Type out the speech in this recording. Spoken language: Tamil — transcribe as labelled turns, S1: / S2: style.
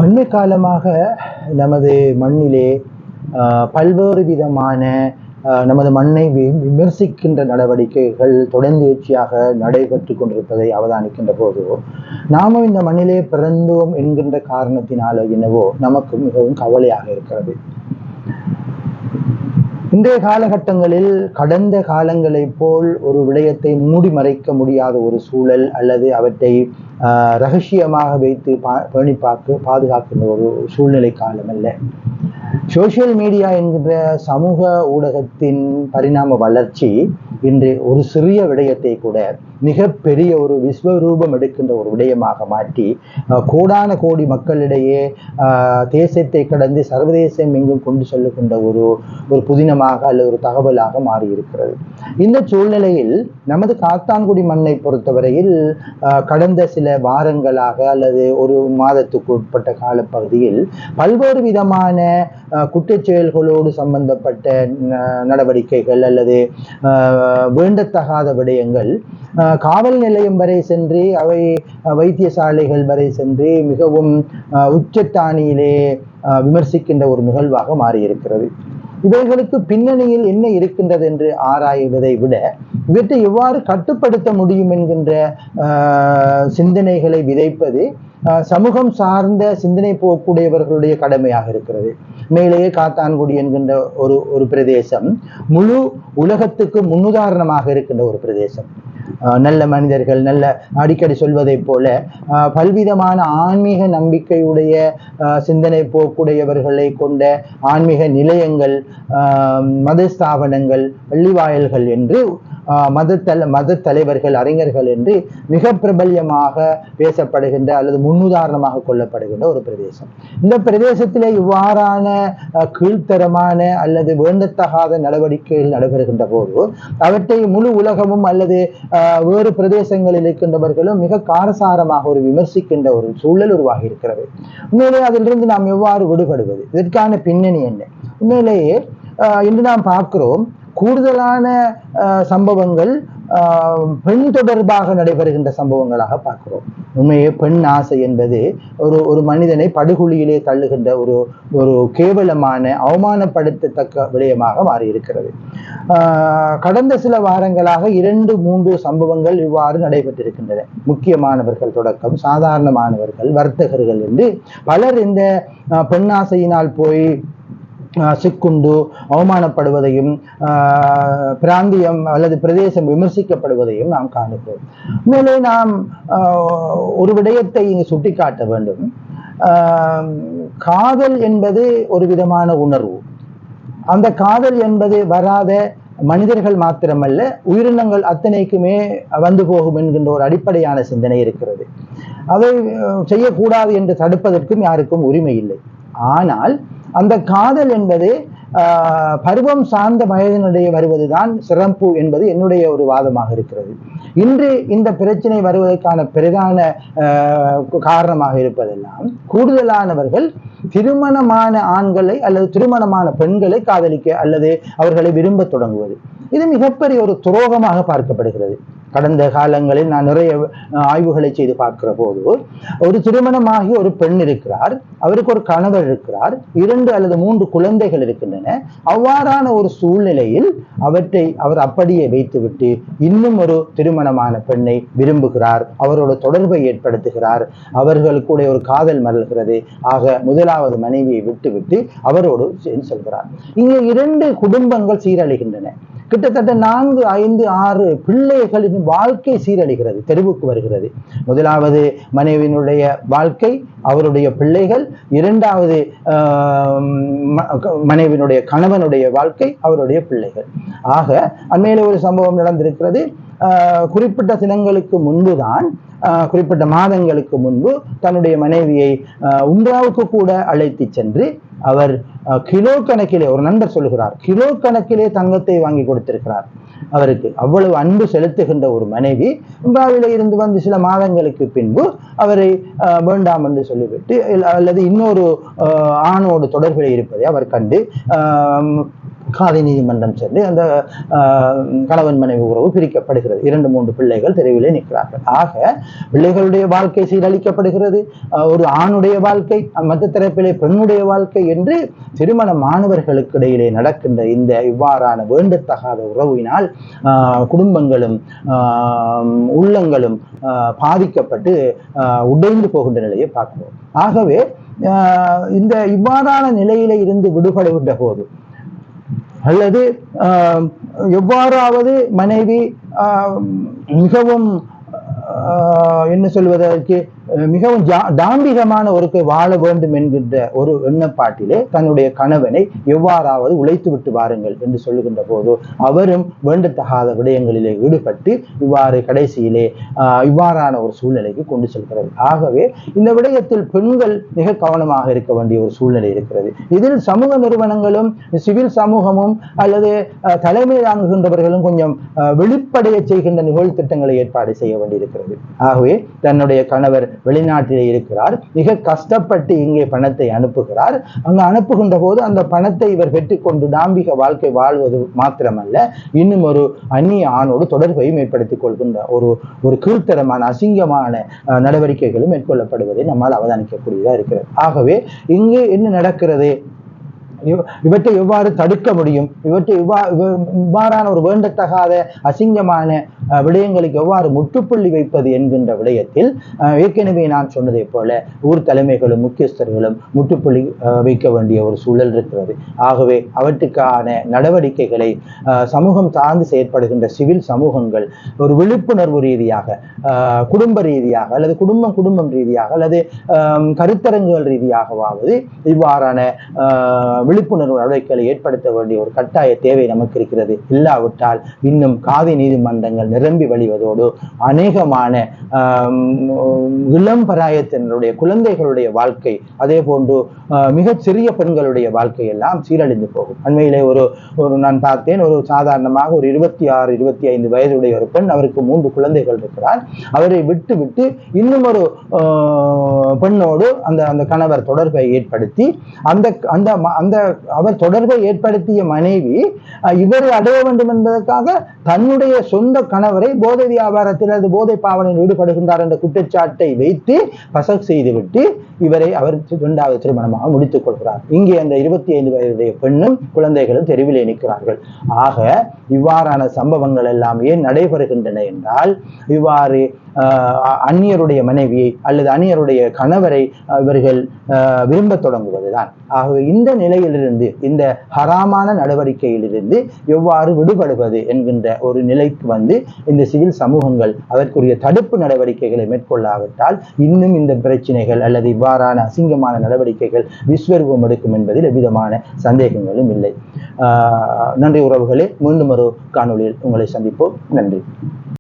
S1: அண்மை காலமாக நமது மண்ணிலே பல்வேறு விதமான நமது மண்ணை விமர்சிக்கின்ற நடவடிக்கைகள் தொடர்ந்தேர்ச்சியாக நடைபெற்று கொண்டிருப்பதை அவதானிக்கின்ற போது நாமும் இந்த மண்ணிலே பிறந்தோம் என்கின்ற காரணத்தினாலோ என்னவோ நமக்கு மிகவும் கவலையாக இருக்கிறது. இன்றைய காலகட்டங்களில் கடந்த காலங்களைப் போல் ஒரு விடயத்தை மூடி மறைக்க முடியாத ஒரு சூழல் அல்லது அவற்றை ரகசியமாக வைத்து பாதுகாக்கின்ற ஒரு சூழ்நிலை காலம் அல்ல. சோசியல் மீடியா என்கின்ற சமூக ஊடகத்தின் பரிணாம வளர்ச்சி இன்று ஒரு சிறிய விடயத்தை கூட மிக பெரிய ஒரு விஸ்வரூபம் எடுக்கின்ற ஒரு விடயமாக மாற்றி கோடான கோடி மக்களிடையே தேசத்தை கடந்து சர்வதேசம் எங்கும் கொண்டு செல்லுகின்ற ஒரு புதினமாக அல்லது ஒரு தகவலாக மாறியிருக்கிறது. இந்த சூழ்நிலையில் நமது காத்தான்குடி மண்ணை பொறுத்தவரையில் கடந்த சில வாரங்களாக அல்லது ஒரு மாதத்துக்கு உட்பட்ட காலப்பகுதியில் பல்வேறு விதமான குற்றச்செயல்களோடு சம்பந்தப்பட்ட நடவடிக்கைகள் அல்லது வேண்டத்தகாத விடயங்கள் காவல் நிலையம் வரை சென்று அவை வைத்தியசாலைகள் வரை சென்று மிகவும் உச்சத்தானியிலே விமர்சிக்கின்ற ஒரு நிகழ்வாக மாறியிருக்கிறது. இவைகளுக்கு பின்னணியில் என்ன இருக்கின்றது என்று ஆராய்வதை விட இவற்றை எவ்வாறு கட்டுப்படுத்த முடியும் என்கின்ற சிந்தனைகளை விதைப்பது சமூகம் சார்ந்த சிந்தனை போக்குடையவர்களுடைய கடமையாக இருக்கிறது. மேலேயே காத்தான்குடி என்கின்ற ஒரு பிரதேசம் முழு உலகத்துக்கு முன்னுதாரணமாக இருக்கின்ற ஒரு பிரதேசம். நல்ல மனிதர்கள், நல்ல அடிக்கடி சொல்வதை போல பல்விதமான ஆன்மீக நம்பிக்கையுடைய சிந்தனை போக்குடையவர்களை கொண்ட ஆன்மீக நிலையங்கள், மத ஸ்தாபனங்கள், பள்ளிவாயல்கள் என்று மத தலைவர்கள், அறிஞர்கள் என்று மிக பிரபல்யமாக பேசப்படுகின்ற அல்லது முன்னுதாரணமாக கொள்ளப்படுகின்ற ஒரு பிரதேசம். இந்த பிரதேசத்திலே இவ்வாறான கீழ்த்தரமான அல்லது வேண்டத்தகாத நடவடிக்கைகள் நடைபெறுகின்ற போது அவற்றை முழு உலகமும் அல்லது வேறு பிரதேசங்களில் இருக்கின்றவர்களும் மிக காரசாரமாக ஒரு விமர்சிக்கின்ற ஒரு சூழல் உருவாகி இருக்கிறது. உண்மையிலே அதிலிருந்து நாம் எவ்வாறு விடுபடுவது? இதற்கான பின்னணி என்ன? உண்மையிலேயே இன்று நாம் பார்க்கிறோம் கூடுதலான சம்பவங்கள் பெண் தொடர்பாக நடைபெறுகின்ற சம்பவங்களாக பார்க்கிறோம். உண்மையே பெண் ஆசை என்பது ஒரு மனிதனை படுகொலியிலே தள்ளுகின்ற ஒரு கேவலமான அவமானப்படுத்தத்தக்க விடயமாக மாறியிருக்கிறது. கடந்த சில வாரங்களாக 2-3 சம்பவங்கள் இவ்வாறு நடைபெற்றிருக்கின்றன. முக்கியமானவர்கள் தொடக்கம் சாதாரணமானவர்கள், வர்த்தகர்கள் என்று பலர் இந்த பெண்ணாசையினால் போய் சிக்குண்டு அவமானப்படுவதையும் பிராந்தியம் அல்லது பிரதேசம் விமர்சிக்கப்படுவதையும் நாம் காணுகிறோம். மேலே நாம் ஒரு விடயத்தை இங்கு சுட்டிக்காட்ட வேண்டும். காதல் என்பது ஒரு விதமான உணர்வு. அந்த காதல் என்பது வராத மனிதர்கள் மாத்திரமல்ல, உயிரினங்கள் அத்தனைக்குமே வந்து போகும் என்கின்ற ஒரு அடிப்படையான சிந்தனை இருக்கிறது. அதை செய்யக்கூடாது என்று தடுப்பதற்கும் யாருக்கும் உரிமை இல்லை. ஆனால் அந்த காதல் என்பது பருவம் சார்ந்த வயதினுடைய வருவதுதான் சிறப்பு என்பது என்னுடைய ஒரு வாதமாக இருக்கிறது. இன்று இந்த பிரச்சனை வருவதற்கான பிரதான காரணமாக இருப்பதெல்லாம் கூடுதலானவர்கள் திருமணமான ஆண்களை அல்லது திருமணமான பெண்களை காதலிக்க அல்லது அவர்களை விரும்ப தொடங்குவது. இது மிகப்பெரிய ஒரு துரோகமாக பார்க்கப்படுகிறது. கடந்த காலங்களில் நான் நிறைய ஆய்வுகளை செய்து பார்க்கிற போது ஒரு திருமணமாகி ஒரு பெண் இருக்கிறார், அவருக்கு ஒரு கணவர் இருக்கிறார், 2 அல்லது 3 குழந்தைகள் இருக்கின்றன. அவ்வாறான ஒரு சூழ்நிலையில் அவற்றை அவர் அப்படியே வைத்துவிட்டு இன்னும் ஒரு திருமணமான பெண்ணை விரும்புகிறார், அவரோட தொடர்பை ஏற்படுத்துகிறார், அவர்களுக்கு ஒரு காதல் மலர்கிறது. ஆக முதலாவது மனைவியை விட்டுவிட்டு அவரோடு செல்கிறார். இங்கே 2 குடும்பங்கள் சீரழிகின்றன. கிட்டத்தட்ட 4, 5, 6 பிள்ளைகளின் வாழ்க்கை சீரழிகிறது, தெருவுக்கு வருகிறது. முதலாவது மனைவியினுடைய வாழ்க்கை, அவருடைய பிள்ளைகள். 2வது மனைவியினுடைய கணவனுடைய வாழ்க்கை, அவருடைய பிள்ளைகள். ஆக அண்மையில ஒரு சம்பவம் நடந்திருக்கிறது. குறிப்பிட்ட தினங்களுக்கு முன்புதான், குறிப்பிட்ட மாதங்களுக்கு முன்பு தன்னுடைய மனைவியை உம்ராவுக்கு கூட அழைத்து சென்று அவர் கிலோ கணக்கிலே, ஒரு நண்பர் சொல்லுகிறார், கிலோ கணக்கிலே தங்கத்தை வாங்கி கொடுத்திருக்கிறார். அவருக்கு அவ்வளவு அன்பு செலுத்துகின்ற ஒரு மனைவி உம்ராவிலே இருந்து வந்து சில மாதங்களுக்கு பின்பு அவரை வேண்டாம் என்று சொல்லிவிட்டு அல்லது இன்னொரு ஆணோடு தொடர்பில் இருப்பதை அவர் கண்டு காதி நீதிமன்றம் சென்று அந்த கணவன் மனைவி உறவு பிரிக்கப்படுகிறது. 2-3 பிள்ளைகள் தெருவிலே நிற்கிறார்கள். ஆக பிள்ளைகளுடைய வாழ்க்கை சீரழிக்கப்படுகிறது, ஒரு ஆணுடைய வாழ்க்கை, மற்ற தரப்பிலே பெண்ணுடைய வாழ்க்கை என்று திருமண மாணவர்களுக்கு இடையிலே நடக்கின்ற இந்த இவ்வாறான வேண்டத்தகாத உறவினால் குடும்பங்களும் உள்ளங்களும் பாதிக்கப்பட்டு உடைந்து போகின்ற நிலையை பார்க்கிறோம். ஆகவே இந்த இவ்வாறான நிலையில இருந்து விடுபடுகின்ற போது அல்லது எவ்வாறாவது மனைவி மிகவும் என்ன சொல்வதற்கு மிகவும் தாம்பிகமான ஒருக்கு வாழ வேண்டும் என்கின்ற ஒரு எண்ணப்பாட்டிலே தன்னுடைய கணவனை எவ்வாறாவது உழைத்து விட்டு வாருங்கள் என்று சொல்லுகின்ற போது அவரும் வேண்டத்தகாத விடயங்களிலே ஈடுபட்டு இவ்வாறு கடைசியிலே இவ்வாறான ஒரு சூழ்நிலைக்கு கொண்டு செல்கிறது. ஆகவே இந்த விடயத்தில் பெண்கள் மிக கவனமாக இருக்க வேண்டிய ஒரு சூழ்நிலை இருக்கிறது. இதில் சமூக நிறுவனங்களும் சிவில் சமூகமும் அல்லது தலைமை தாங்குகின்றவர்களும் கொஞ்சம் வெளிப்படைய செய்கின்ற நிகழ்வு திட்டங்களை ஏற்பாடு செய்ய வேண்டியிருக்கிறது. ஆகவே தன்னுடைய கணவர் வெளிநாட்டிலே இருக்கிறார், மிக கஷ்டப்பட்டு இங்கே பணத்தை அனுப்புகிறார். அங்கு அனுப்புகின்ற போது அந்த பணத்தை இவர் பெற்றுக்கொண்டு தாம்பிக வாழ்க்கை வாழ்வது மாத்திரமல்ல, இன்னும் ஒரு அந்நிய ஆணோடு தொடர்பையும் ஏற்படுத்திக் கொள்கின்ற ஒரு கீழ்த்தரமான அசிங்கமான நடவடிக்கைகளும் மேற்கொள்ளப்படுவதை நம்மால் அவதானிக்கக்கூடியதாக இருக்கிறது. ஆகவே இங்கு என்ன நடக்கிறது, இவற்றை எவ்வாறு தடுக்க முடியும், இவ்வாறான ஒரு வேண்டத்தகாத அசிங்கமான விடயங்களுக்கு எவ்வாறு முற்றுப்புள்ளி வைப்பது என்கின்ற விடயத்தில் ஏற்கனவே நான் சொன்னதை போல ஊர் தலைமைகளும் முக்கியஸ்தர்களும் முற்றுப்புள்ளி வைக்க வேண்டிய ஒரு சூழல் இருக்கிறது. ஆகவே அவற்றுக்கான நடவடிக்கைகளை சமூகம் சார்ந்து செயற்படுகின்ற சிவில் சமூகங்கள் ஒரு விழிப்புணர்வு ரீதியாக, குடும்ப ரீதியாக அல்லது குடும்பம் ரீதியாக அல்லது கருத்தரங்குகள் ரீதியாகவாவது இவ்வாறான விழிப்புணர்வு நடவடிக்கைகளை ஏற்படுத்த வேண்டிய ஒரு கட்டாய தேவை நமக்கு இருக்கிறது. இல்லாவிட்டால் இன்னும் காதி நீதிமன்றங்கள் நிரம்பி வழிவதோடு அநேகமான இளம் பராயத்தினருடைய குழந்தைகளுடைய வாழ்க்கை, அதே போன்று மிகச் சிறிய பெண்களுடைய வாழ்க்கை எல்லாம் சீரழிந்து போகும். அண்மையிலே ஒரு நான் பார்த்தேன், ஒரு சாதாரணமாக ஒரு 26-25 வயதுடைய ஒரு பெண், அவருக்கு 3 குழந்தைகள் இருக்கிறார். அவரை விட்டு இன்னும் ஒரு பெண்ணோடு அந்த கணவர் தொடர்பை ஏற்படுத்தி அந்த அவர் தொடர்பை ஏற்படுத்திய மனைவி இவரை அடைய வேண்டும் என்பதற்காக தன்னுடைய சொந்த கணவரை போதை வியாபாரத்தில் அல்லது போதை பாவனையில் ஈடுபடுகின்றார் என்ற குற்றச்சாட்டை வைத்து பசக் செய்துவிட்டு இவரை அவர் 2வது திருமணமாக முடித்துக் கொள்கிறார். இங்கே அந்த 25 வயதுடைய பெண்ணும் குழந்தைகளும் தெருவிலே நிற்கிறார்கள். ஆக இவ்வாறான சம்பவங்கள் எல்லாம் ஏன் நடைபெறுகின்றன என்றால், இவ்வாறு அந்நியருடைய மனைவியை அல்லது அந்நியருடைய கணவரை இவர்கள் விரும்ப தொடங்குவதுதான். ஆகவே இந்த நிலையிலிருந்து, இந்த ஹராமான நடவடிக்கையிலிருந்து எவ்வாறு விடுபடுவது என்கின்ற ஒரு நிலைக்கு வந்து இந்த சிவில் சமூகங்கள் அதற்குரிய தடுப்பு நடவடிக்கைகளை மேற்கொள்ளாவிட்டால் இன்னும் இந்த பிரச்சனைகள் அல்லது இவ்வாறான அசிங்கமான நடவடிக்கைகள் விஸ்வரூபம் எடுக்கும் என்பதில் எவ்விதமான சந்தேகங்களும் இல்லை. நன்றி உறவுகளே, மீண்டும் ஒரு காணொளியில் உங்களை சந்திப்போம். நன்றி.